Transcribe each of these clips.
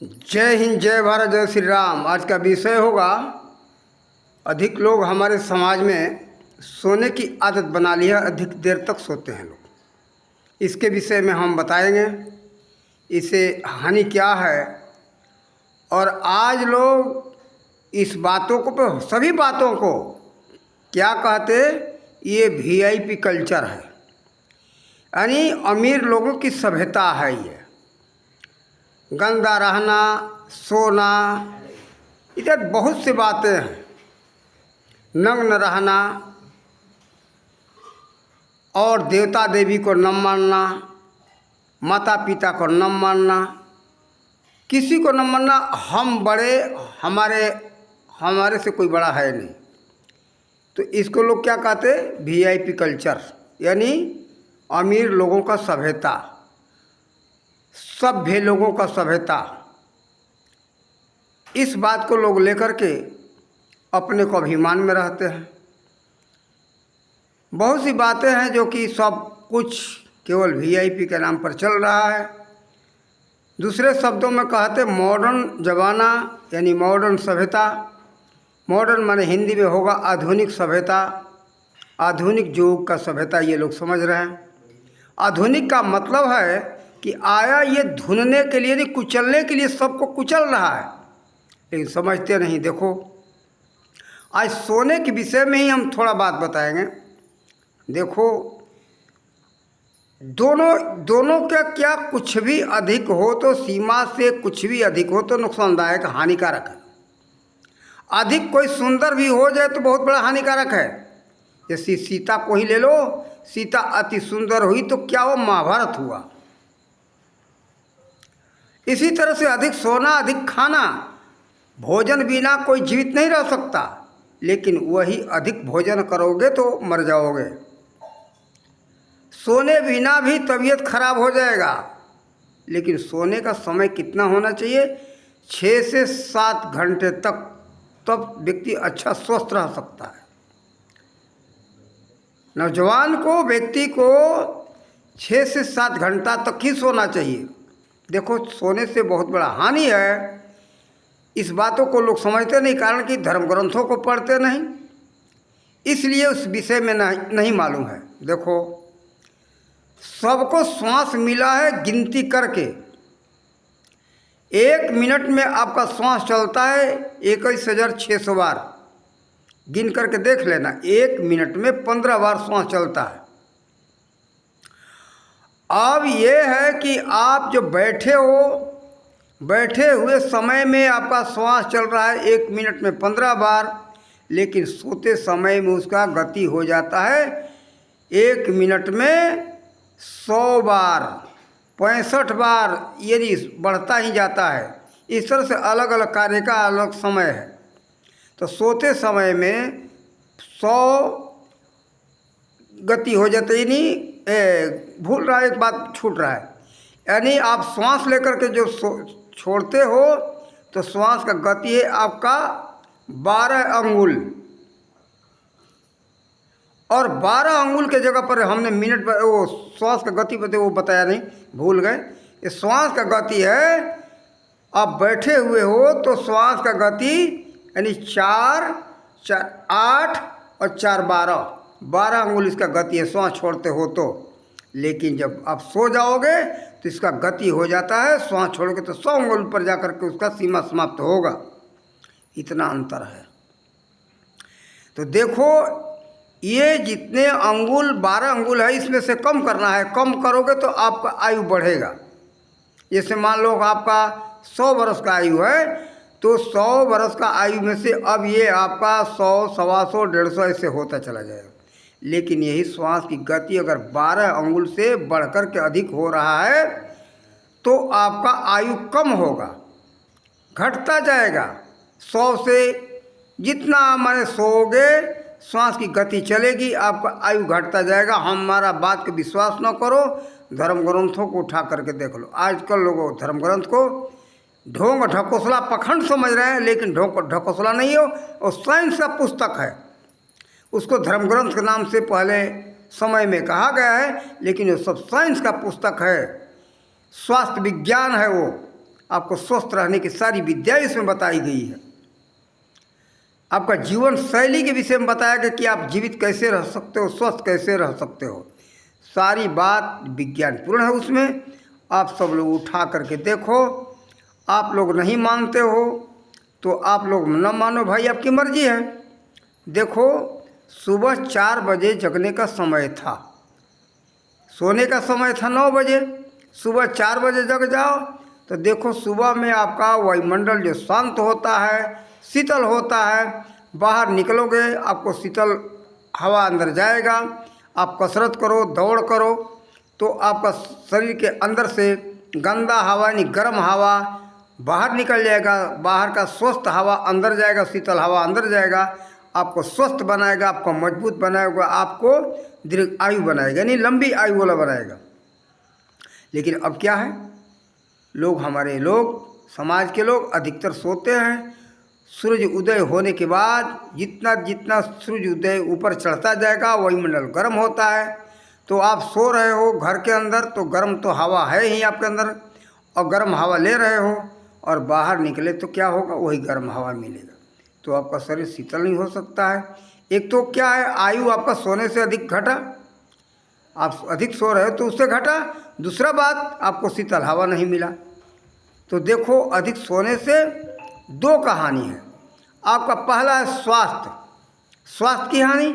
जय हिंद, जय भारत, जय श्री राम। आज का विषय होगा, अधिक लोग हमारे समाज में सोने की आदत बना ली है, अधिक देर तक सोते हैं लोग। इसके विषय में हम बताएंगे इसे हानि क्या है। और आज लोग इस बातों को, सभी बातों को क्या कहते, ये वीआईपी कल्चर है, यानी अमीर लोगों की सभ्यता है। ये गंदा रहना, सोना, इधर बहुत सी बातें हैं। नग्न रहना और देवता देवी को न मानना, माता पिता को न मानना, किसी को न मानना। हम बड़े, हमारे से कोई बड़ा है नहीं। तो इसको लोग क्या कहते, वीआईपी कल्चर, यानी अमीर लोगों का सभ्यता, सभ्य लोगों का सभ्यता। इस बात को लोग लेकर के अपने को अभिमान में रहते हैं। बहुत सी बातें हैं जो कि सब कुछ केवल वीआईपी के नाम पर चल रहा है। दूसरे शब्दों में कहते मॉडर्न ज़माना, यानी मॉडर्न सभ्यता। मॉडर्न माने हिंदी में होगा आधुनिक सभ्यता, आधुनिक युग का सभ्यता, ये लोग समझ रहे हैं। आधुनिक का मतलब है कि आया ये धुनने के लिए, नहीं कुचलने के लिए, सबको कुचल रहा है, लेकिन समझते नहीं। देखो, आज सोने के विषय में ही हम थोड़ा बात बताएंगे। देखो, दोनों का क्या, कुछ भी अधिक हो तो, सीमा से कुछ भी अधिक हो तो नुकसानदायक, हानिकारक है। अधिक कोई सुंदर भी हो जाए तो बहुत बड़ा हानिकारक है। जैसे सीता को ही ले लो, सीता अति सुंदर हुई तो क्या वो महाभारत हुआ। इसी तरह से अधिक सोना, अधिक खाना, भोजन बिना कोई जीवित नहीं रह सकता, लेकिन वही अधिक भोजन करोगे तो मर जाओगे। सोने बिना भी तबीयत खराब हो जाएगा, लेकिन सोने का समय कितना होना चाहिए, 6 से 7 घंटे तक, तब व्यक्ति अच्छा स्वस्थ रह सकता है। नौजवान को, व्यक्ति को 6 से 7 घंटा तक ही सोना चाहिए। देखो, सोने से बहुत बड़ा हानि है। इस बातों को लोग समझते नहीं, कारण कि धर्म ग्रंथों को पढ़ते नहीं, इसलिए उस विषय में नहीं मालूम है। देखो, सबको श्वास मिला है गिनती करके। 1 मिनट में आपका श्वास चलता है 21,600 बार। गिन करके देख लेना, 1 मिनट में 15 बार श्वास चलता है। अब ये है कि आप जो बैठे हो, बैठे हुए समय में आपका श्वास चल रहा है 1 मिनट में 15 बार, लेकिन सोते समय में उसका गति हो जाता है 1 मिनट में 100 बार, 65 बार, यदि बढ़ता ही जाता है। इस तरह से अलग अलग कार्य का अलग समय है। तो सोते समय में 100 गति हो जाती, यानी भूल रहा है, एक बात छूट रहा है। यानी आप श्वास लेकर के जो छोड़ते हो तो श्वास का गति है आपका 12 अंगुल, और 12 अंगुल के जगह पर हमने मिनट पर वो श्वास का गति वो बताया नहीं, भूल गए। ये श्वास का गति है, आप बैठे हुए हो तो श्वास का गति यानी 4, 8 और 4, 12 अंगुल इसका गति है, श्वास छोड़ते हो तो। लेकिन जब आप सो जाओगे तो इसका गति हो जाता है, श्वास छोड़ोगे तो 100 अंगुल पर जाकर के उसका सीमा समाप्त होगा। इतना अंतर है। तो देखो, ये जितने अंगुल, 12 अंगुल है, इसमें से कम करना है। कम करोगे तो आपका आयु बढ़ेगा। जैसे मान लो आपका 100 वर्ष का आयु है, तो 100 वर्ष का आयु में से अब ये आपका 100, 125, 150 ऐसे होता चला जाएगा। लेकिन यही श्वास की गति अगर 12 अंगुल से बढ़कर के अधिक हो रहा है तो आपका आयु कम होगा, घटता जाएगा। 100 से जितना माने सोओगे, श्वास की गति चलेगी, आपका आयु घटता जाएगा। हमारा बात का विश्वास न करो, धर्म ग्रंथों को उठा करके देख लो। आजकल लोग धर्म ग्रंथ को ढोंग ढकोसला पखंड समझ रहे हैं, लेकिन ढोंग ढकोसला नहीं हो, और साइंस का पुस्तक है। उसको धर्म ग्रंथ के नाम से पहले समय में कहा गया है, लेकिन वो सब साइंस का पुस्तक है, स्वास्थ्य विज्ञान है वो। आपको स्वस्थ रहने की सारी विद्याएं इसमें बताई गई है। आपका जीवन शैली के विषय में बताया गया कि आप जीवित कैसे रह सकते हो, स्वस्थ कैसे रह सकते हो। सारी बात विज्ञानपूर्ण है उसमें। आप सब लोग उठा करके देखो। आप लोग नहीं मानते हो तो आप लोग न मानो भाई, आपकी मर्जी है। देखो, सुबह 4 बजे जगने का समय था, सोने का समय था 9 बजे। सुबह 4 बजे जग जाओ तो देखो सुबह में आपका वायुमंडल जो शांत होता है, शीतल होता है। बाहर निकलोगे आपको शीतल हवा अंदर जाएगा। आप कसरत करो, दौड़ करो तो आपका शरीर के अंदर से गंदा हवा यानी गर्म हवा बाहर निकल जाएगा। बाहर का स्वस्थ हवा अंदर जाएगा, शीतल हवा अंदर जाएगा। आपको स्वस्थ बनाएगा, आपको मजबूत बनाएगा, आपको दीर्घ आयु बनाएगा यानी लंबी आयु वाला बनाएगा। लेकिन अब क्या है, हमारे लोग समाज के लोग अधिकतर सोते हैं। सूरज उदय होने के बाद जितना जितना सूरज उदय ऊपर चढ़ता जाएगा वायुमंडल गर्म होता है। तो आप सो रहे हो घर के अंदर तो गर्म तो हवा है ही आपके अंदर, और गर्म हवा ले रहे हो, और बाहर निकले तो क्या होगा, वही गर्म हवा मिलेगा। तो आपका शरीर शीतल नहीं हो सकता है। एक तो क्या है, आयु आपका सोने से अधिक घटा, आप अधिक सो रहे हो तो उससे घटा। दूसरा बात, आपको शीतल हवा नहीं मिला। तो देखो, अधिक सोने से 2 का हानि है। आपका पहला है स्वास्थ्य की हानि,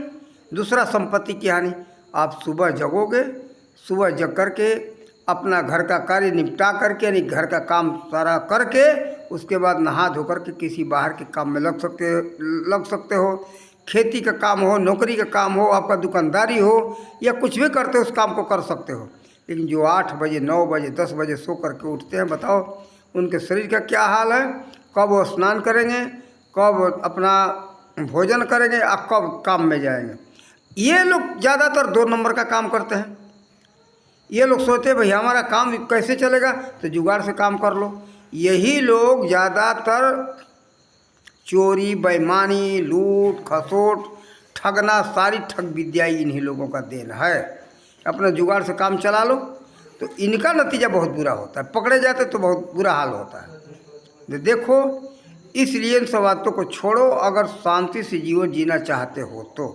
दूसरा संपत्ति की हानि। आप सुबह जगोगे, सुबह जग करके अपना घर का कार्य निपटा करके यानी घर का काम सारा करके उसके बाद नहा धो करके किसी बाहर के काम में लग सकते हो। खेती का काम हो, नौकरी का काम हो, आपका दुकानदारी हो, या कुछ भी करते हो उस काम को कर सकते हो। लेकिन जो 8 बजे 9 बजे 10 बजे सो करके उठते हैं, बताओ उनके शरीर का क्या हाल है। कब वो स्नान करेंगे, कब अपना भोजन करेंगे, और कब काम में जाएंगे। ये लोग ज़्यादातर 2 नंबर का काम करते हैं। ये लोग सोचते हैं भाई हमारा काम कैसे चलेगा, तो जुगाड़ से काम कर लो। यही लोग ज़्यादातर चोरी, बेईमानी, लूट खसोट, ठगना, सारी ठग विद्या इन्हीं लोगों का देन है। अपना जुगाड़ से काम चला लो तो इनका नतीजा बहुत बुरा होता है। पकड़े जाते तो बहुत बुरा हाल होता है। देखो, इसलिए इन सब बातों को छोड़ो अगर शांति से जीवन जीना चाहते हो तो।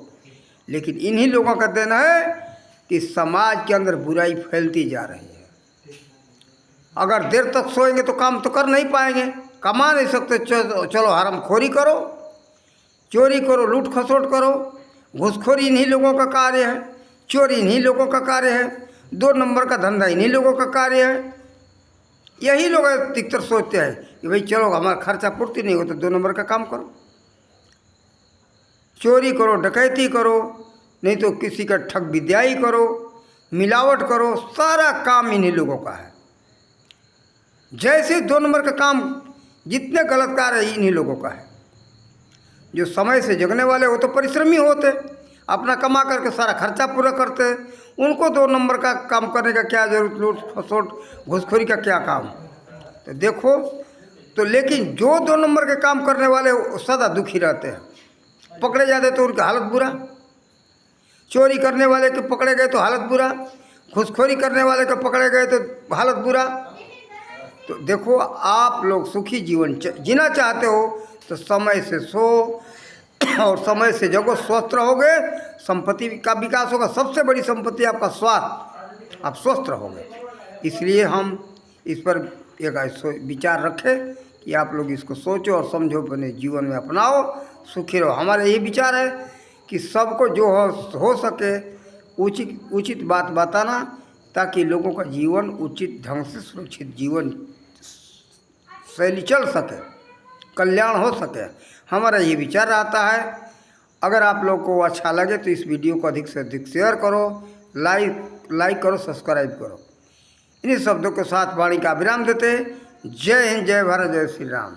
लेकिन इन्हीं लोगों का देन है कि समाज के अंदर बुराई फैलती जा रही है। अगर देर तक सोएंगे तो काम तो कर नहीं पाएंगे, कमा नहीं सकते। चलो हरामखोरी करो, चोरी करो, लूट खसोट करो। घूसखोरी इन्हीं लोगों का कार्य है, चोरी इन्हीं लोगों का कार्य है, 2 नंबर का धंधा इन्हीं लोगों का कार्य है। यही लोग अधिकतर सोचते हैं कि भाई चलो हमारा खर्चा पूर्ति नहीं हो तो 2 नंबर का काम करो, चोरी करो, डकैती करो, नहीं तो किसी का ठग विद्याई करो, मिलावट करो। सारा काम इन्हीं लोगों का है। जैसे 2 नंबर का काम जितने गलत कार्य है इन्हीं लोगों का है। जो समय से जगने वाले हो तो परिश्रमी होते, अपना कमा करके सारा खर्चा पूरा करते, उनको 2 नंबर का काम करने का क्या जरूरत, लूट खसोट घूसखोरी का क्या काम। तो देखो, तो लेकिन जो 2 नंबर के काम करने वाले सदा दुखी रहते हैं। पकड़े जाते तो उनकी हालत बुरा, चोरी करने वाले के पकड़े गए तो हालत बुरा, घूसखोरी करने वाले के पकड़े गए तो हालत बुरा। तो देखो, आप लोग सुखी जीवन जीना चाहते हो तो समय से सो और समय से जगो, स्वस्थ रहोगे, संपत्ति का विकास होगा। सबसे बड़ी संपत्ति आपका स्वास्थ्य, आप स्वस्थ रहोगे। इसलिए हम इस पर एक विचार रखें कि आप लोग इसको सोचो और समझो, अपने जीवन में अपनाओ, सुखी रहो। हमारा यही विचार है कि सबको जो हो सके उचित बात बताना, ताकि लोगों का जीवन उचित ढंग से सुरक्षित जीवन शैली चल सके, कल्याण हो सके। हमारा ये विचार रहता है। अगर आप लोग को अच्छा लगे तो इस वीडियो को अधिक से अधिक शेयर करो, लाइक करो, सब्सक्राइब करो। इन्हीं शब्दों के साथ वाणी का विराम देते। जय हिंद, जय भारत, जय श्री राम।